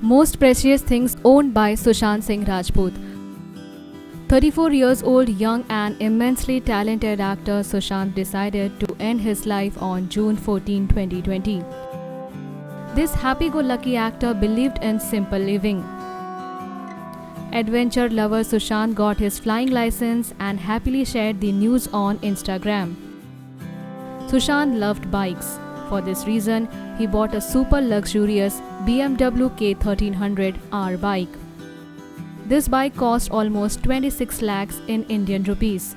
Most precious things owned by Sushant Singh Rajput. 34 years old, young and immensely talented actor Sushant decided to end his life on June 14, 2020. This happy-go-lucky actor believed in simple living. Adventure lover Sushant got his flying license and happily shared the news on Instagram. Sushant loved bikes. For this reason, he bought a super luxurious BMW K1300R bike. This bike cost almost 26 lakhs in Indian rupees.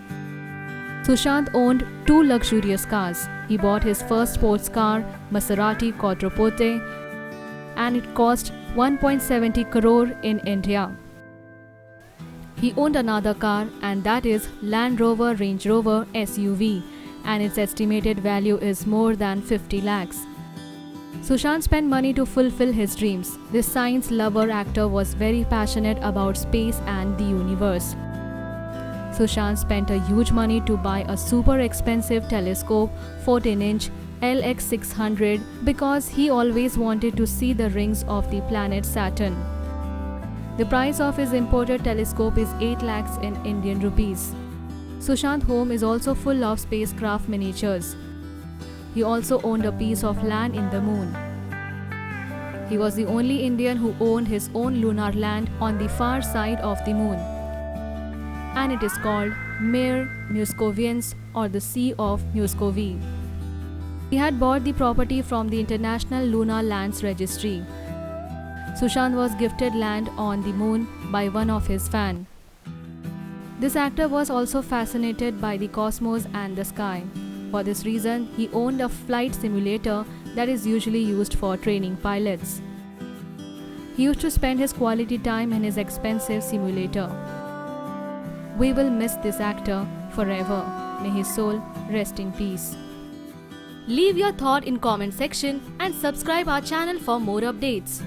Sushant owned two luxurious cars. He bought his first sports car, Maserati Quattroporte, and it cost 1.70 crore in India. He owned another car, and that is Land Rover Range Rover SUV, and its estimated value is more than 50 lakhs. Sushant spent money to fulfill his dreams. This science lover actor was very passionate about space and the universe. Sushant spent a huge money to buy a super expensive telescope, 14-inch LX600, because he always wanted to see the rings of the planet Saturn. The price of his imported telescope is 8 lakhs in Indian rupees. Sushant's home is also full of spacecraft miniatures. He also owned a piece of land in the moon. He was the only Indian who owned his own lunar land on the far side of the moon. And it is called Mare Muscoviense, or the Sea of Muscovy. He had bought the property from the International Lunar Lands Registry. Sushant was gifted land on the moon by one of his fans. This actor was also fascinated by the cosmos and the sky. For this reason, he owned a flight simulator that is usually used for training pilots. He used to spend his quality time in his expensive simulator. We will miss this actor forever. May his soul rest in peace. Leave your thought in comment section and subscribe our channel for more updates.